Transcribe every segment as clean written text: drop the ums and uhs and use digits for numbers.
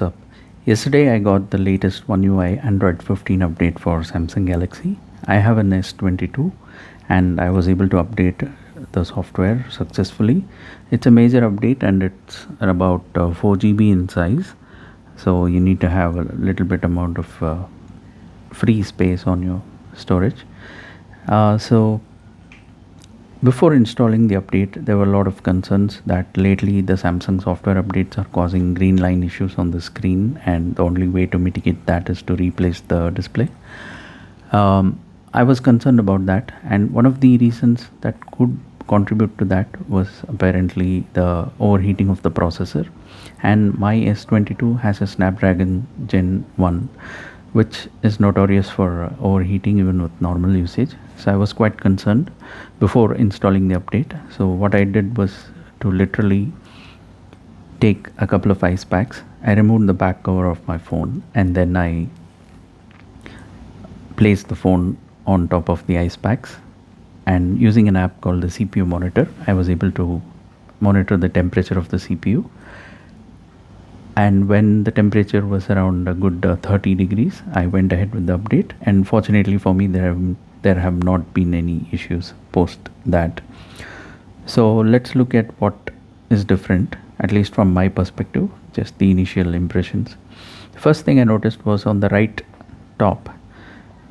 what's up? Yesterday I got the latest One UI Android 15 update for Samsung Galaxy. I have an S22 and I was able to update the software successfully. It's a major update and it's about 4 GB in size. So you need to have a little bit amount of free space on your storage. So before installing the update, there were a lot of concerns that lately the Samsung software updates are causing green line issues on the screen, and the only way to mitigate that is to replace the display. I was concerned about that, and one of the reasons that could contribute to that was apparently the overheating of the processor. And my S22 has a Snapdragon Gen 1, which is notorious for overheating even with normal usage. So I was quite concerned before installing the update. So what I did was to literally take a couple of ice packs. I removed the back cover of my phone and then I placed the phone on top of the ice packs, and using an app called the CPU monitor, I was able to monitor the temperature of the CPU. And when the temperature was around a good 30 degrees, I went ahead with the update, and fortunately for me there have not been any issues post that. So let's look at what is different, at least from my perspective, just the initial impressions. The first thing I noticed was on the right top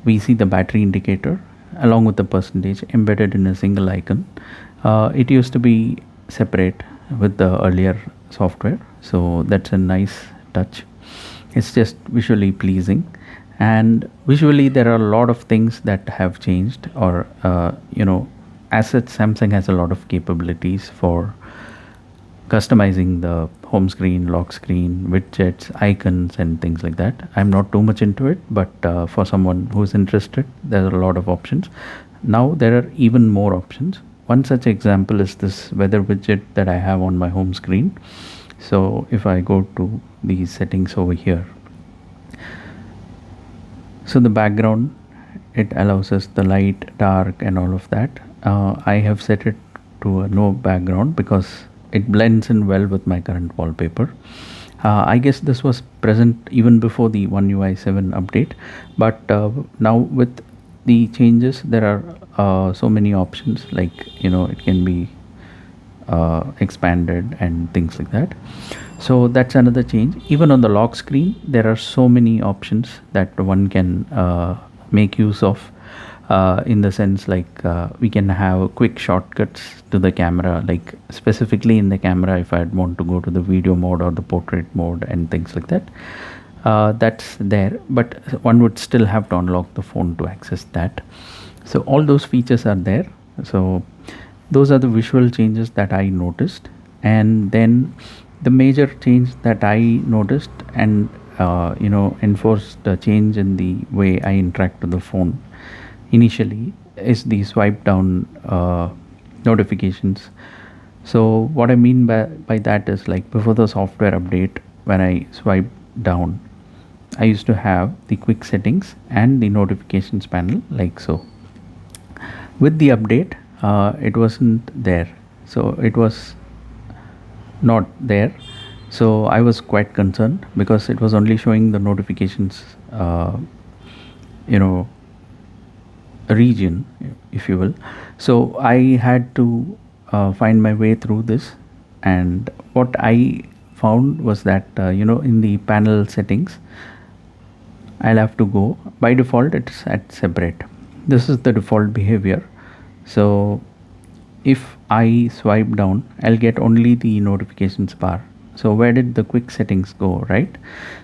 we see the battery indicator along with the percentage embedded in a single icon. It used to be separate with the earlier software, so that's a nice touch. It's just visually pleasing, and visually there are a lot of things that have changed, or as such Samsung has a lot of capabilities for customizing the home screen, lock screen, widgets, icons and things like that. I'm not too much into it, but for someone who's interested, there are a lot of options. Now there are even more options. One such example is this weather widget that I have on my home screen. So if I go to the settings over here, so the background, it allows us the light, dark and all of that. I have set it to a no background because it blends in well with my current wallpaper. I guess this was present even before the One UI 7 update, but now with the changes there are so many options, like it can be expanded and things like that. So that's another change. Even on the lock screen there are so many options that one can make use of, in the sense like we can have quick shortcuts to the camera, like specifically in the camera if I want to go to the video mode or the portrait mode and things like that. That's there, but one would still have to unlock the phone to access that. So all those features are there. So those are the visual changes that I noticed. And then the major change that I noticed and enforced a change in the way I interact with the phone initially is the swipe down notifications. So what I mean by that is, like, before the software update, when I swipe down, I used to have the quick settings and the notifications panel like so. With the update, it wasn't there. So it was not there. So I was quite concerned because it was only showing the notifications, region, if you will. So I had to find my way through this, and what I found was that in the panel settings I'll have to go, by default it's at separate. This is the default behavior. So if I swipe down, I'll get only the notifications bar. So where did the quick settings go, right?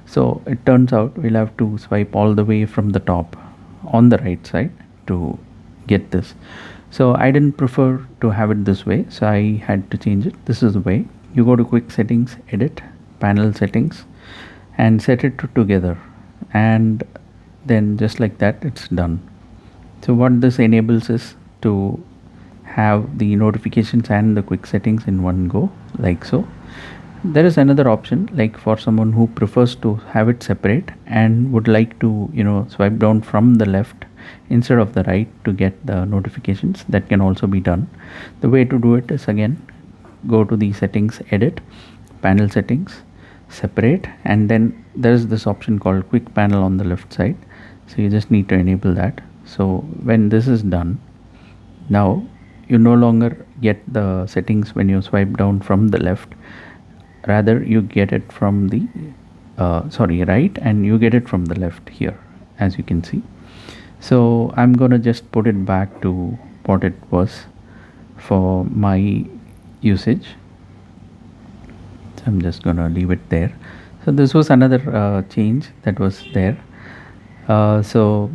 So it turns out we'll have to swipe all the way from the top on the right side to get this. So I didn't prefer to have it this way, so I had to change it. This is the way. You go to quick settings, edit, panel settings, and set it together, and then just like that it's done. So what this enables is to have the notifications and the quick settings in one go, like so. There is another option, like for someone who prefers to have it separate and would like to swipe down from the left instead of the right to get the notifications. That can also be done. The way to do it is, again, go to the settings, edit, panel settings, separate, and then there's this option called quick panel on the left side. So you just need to enable that. So when this is done, now you no longer get the settings when you swipe down from the left, rather you get it from the right, and you get it from the left here, as you can see. So I'm gonna just put it back to what it was for my usage. So I'm just gonna leave it there. So this was another change that was there. So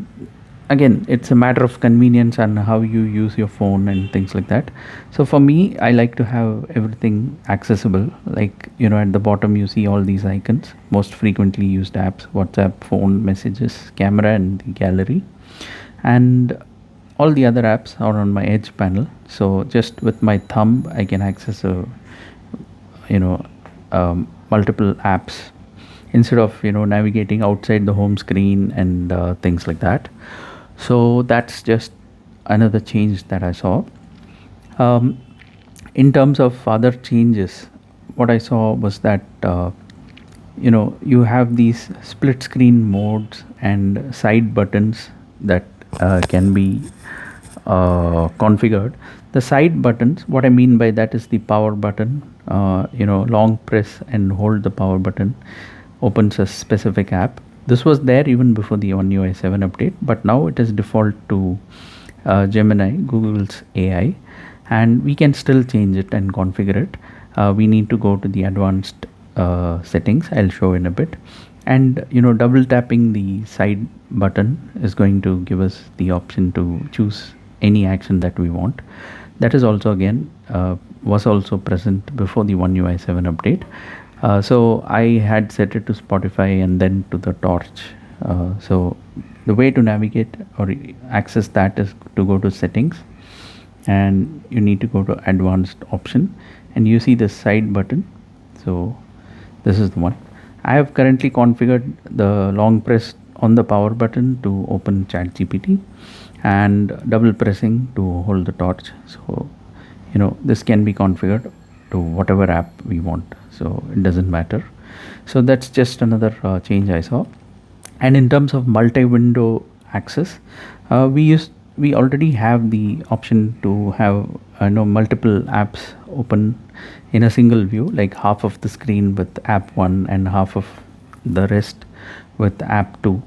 again, it's a matter of convenience and how you use your phone and things like that. So for me, I like to have everything accessible. Like, at the bottom you see all these icons, most frequently used apps: WhatsApp, phone, messages, camera, and the gallery. And all the other apps are on my edge panel. So just with my thumb, I can access you know multiple apps, instead of navigating outside the home screen and things like that. So that's just another change that I saw. um, in terms of other changes, what I saw was that you have these split screen modes and side buttons that can be configured. The side buttons, what I mean by that is the power button. Long press and hold the power button opens a specific app. This was there even before the One UI 7 update, but now it is default to Gemini, Google's AI, and we can still change it and configure it. We need to go to the advanced settings. I'll show in a bit. And double tapping the side button is going to give us the option to choose any action that we want. That is also again was also present before the One UI 7 update. So I had set it to Spotify and then to the torch. So the way to navigate or access that is to go to settings, and you need to go to advanced option, and you see the side button. So this is the one. I have currently configured the long press on the power button to open ChatGPT, and double pressing to hold the torch. So this can be configured to whatever app we want, so it doesn't matter. So that's just another change I saw. And in terms of multi-window access, we already have the option to have multiple apps open in a single view, like half of the screen with app 1 and half of the rest with app 2.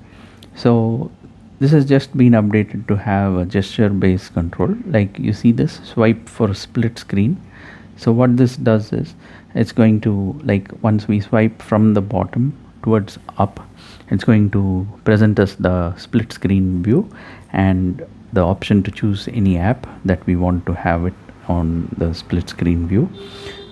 So this has just been updated to have a gesture based control. Like, you see this swipe for split screen. So what this does is, it's going to, like, once we swipe from the bottom towards up, it's going to present us the split screen view and the option to choose any app that we want to have it on the split screen view.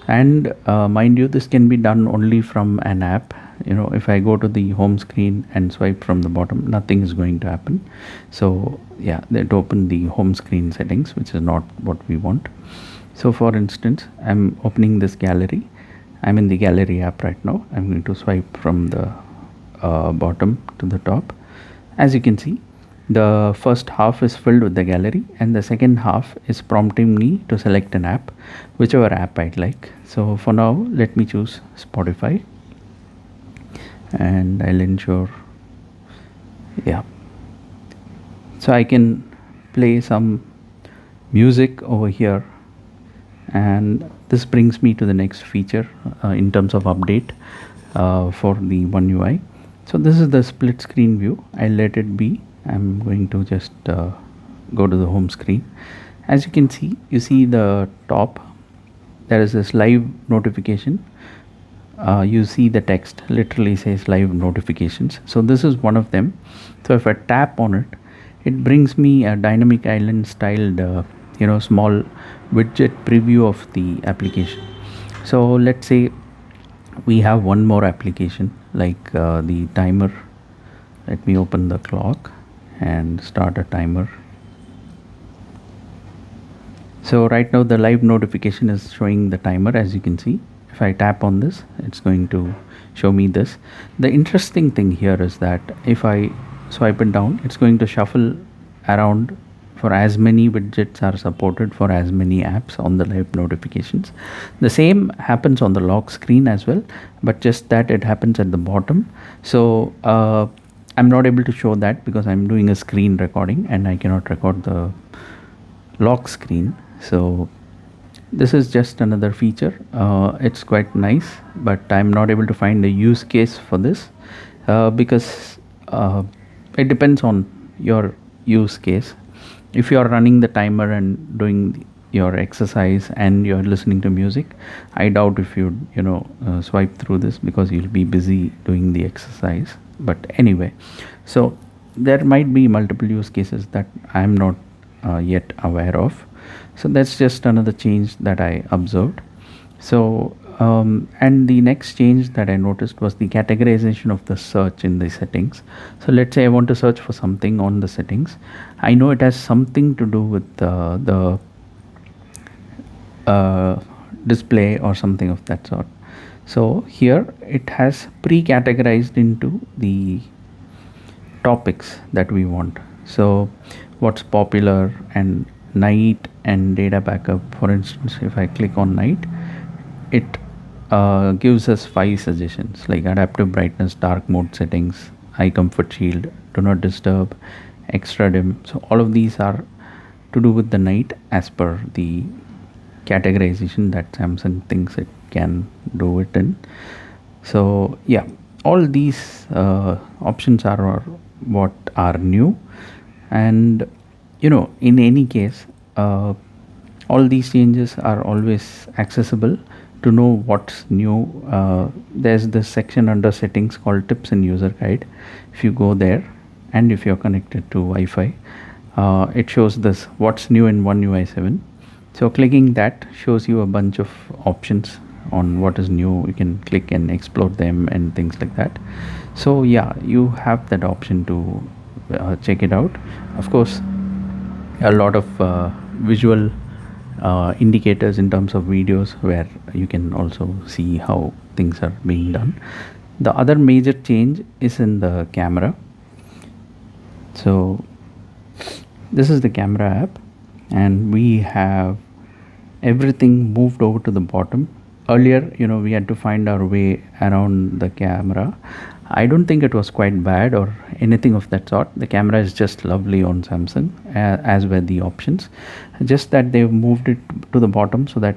And mind you, this can be done only from an app. If I go to the home screen and swipe from the bottom, nothing is going to happen. So yeah, that open the home screen settings, which is not what we want. So for instance, I'm opening this gallery. I'm in the gallery app right now. I'm going to swipe from the bottom to the top. As you can see, the first half is filled with the gallery, and the second half is prompting me to select an app, whichever app I'd like. So for now, let me choose Spotify, and I'll ensure, yeah. So I can play some music over here, and this brings me to the next feature in terms of update for the One UI. So this is the split screen view. I'll let it be. I'm going to just go to the home screen. As you can see, you see the top, there is this live notification. You see the text literally says live notifications. So this is one of them. So if I tap on it, it brings me a dynamic island styled small widget preview of the application. So let's say we have one more application, like the timer. Let me open the clock and start a timer. So right now the live notification is showing the timer, as you can see. If I tap on this, it's going to show me this. The interesting thing here is that if I swipe it down, it's going to shuffle around for as many widgets are supported for as many apps on the live notifications. The same happens on the lock screen as well, but just that it happens at the bottom. So I'm not able to show that because I'm doing a screen recording and I cannot record the lock screen. So this is just another feature. It's quite nice, but I'm not able to find a use case for this because it depends on your use case. If you are running the timer and doing your exercise and you're listening to music, I doubt if you swipe through this because you'll be busy doing the exercise. But anyway, so there might be multiple use cases that I'm not yet aware of. So that's just another change that I observed. So and the next change that I noticed was the categorization of the search in the settings. So let's say I want to search for something on the settings. I know it has something to do with the display or something of that sort. So here it has pre-categorized into the topics that we want. So what's popular and night and data backup. For instance, if I click on night, it gives us 5 suggestions like adaptive brightness, dark mode settings, eye comfort shield, do not disturb, extra dim. So all of these are to do with the night as per the categorization that Samsung thinks it can do it in. So yeah, all these options are what are new. And in any case, all these changes are always accessible. To know what's new, there's this section under settings called tips and user guide. If you go there and if you're connected to Wi-Fi, it shows this what's new in One UI 7. So clicking that shows you a bunch of options on what is new. You can click and explore them and things like that. So yeah, you have that option to check it out. Of course, a lot of visual indicators in terms of videos where you can also see how things are being done. The other major change is in the camera. So this is the camera app and we have everything moved over to the bottom. Earlier, we had to find our way around the camera. I don't think it was quite bad or anything of that sort. The camera is just lovely on Samsung, as were the options. Just that they've moved it to the bottom so that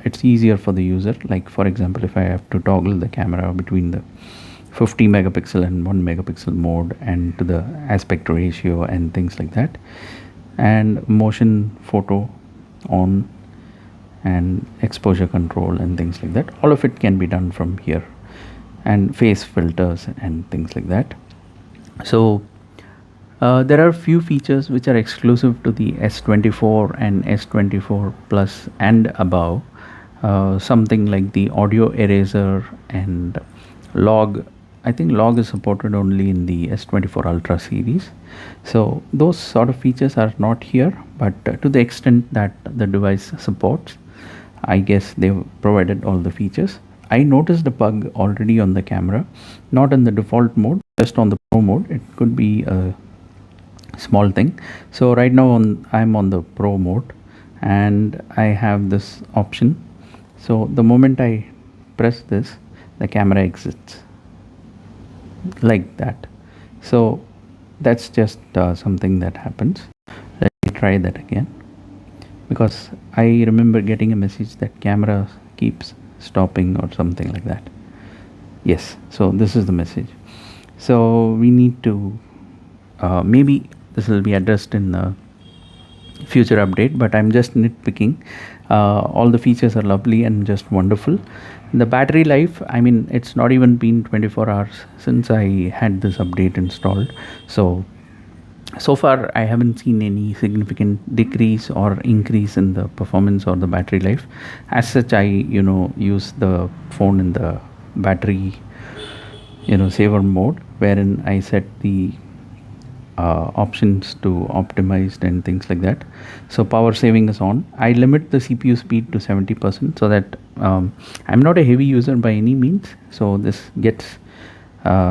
it's easier for the user. Like for example, if I have to toggle the camera between the 50 megapixel and 1 megapixel mode and to the aspect ratio and things like that, and motion photo on and exposure control and things like that, all of it can be done from here, and face filters and things like that. So there are few features which are exclusive to the S24 and S24 Plus and above. Something like the audio eraser and log. I think log is supported only in the S24 Ultra series. So those sort of features are not here, but to the extent that the device supports, I guess they've provided all the features. I noticed a bug already on the camera, not in the default mode, just on the pro mode. It could be a small thing. So right now I'm on the pro mode and I have this option. So the moment I press this, the camera exits like that. So that's just something that happens. Let me try that again, because I remember getting a message that camera keeps stopping or something like that. Yes, so this is the message. So we need to maybe this will be addressed in the future update, but I'm just nitpicking. All the features are lovely and just wonderful. The battery life, I mean, it's not even been 24 hours since I had this update installed. So far I haven't seen any significant decrease or increase in the performance or the battery life. As such, I use the phone in the battery saver mode, wherein I set the options to optimized and things like that. So power saving is on. I limit the CPU speed to 70% so that I'm not a heavy user by any means, so this gets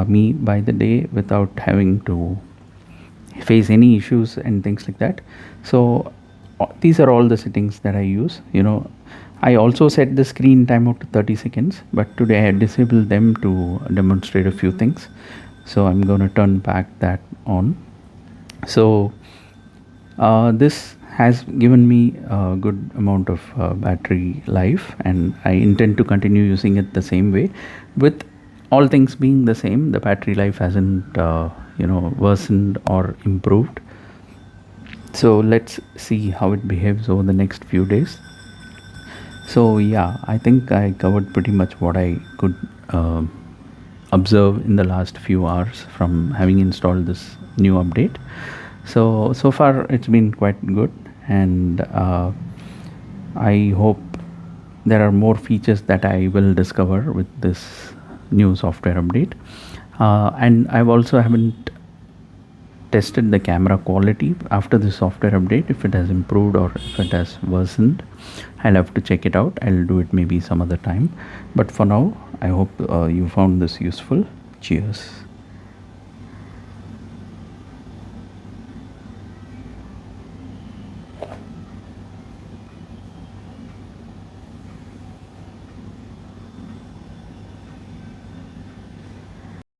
me by the day without having to face any issues and things like that. So these are all the settings that I use. I also set the screen timer to 30 seconds, but today I disabled them to demonstrate a few things. So I'm going to turn back that on. So this has given me a good amount of battery life, and I intend to continue using it the same way. With all things being the same, the battery life hasn't worsened or improved. So let's see how it behaves over the next few days. So yeah, I think I covered pretty much what I could observe in the last few hours from having installed this new update. So far it's been quite good, and I hope there are more features that I will discover with this new software update. And I've also haven't tested the camera quality after the software update, if it has improved or if it has worsened. I'll have to check it out. I'll do it maybe some other time, but for now I hope you found this useful. Cheers.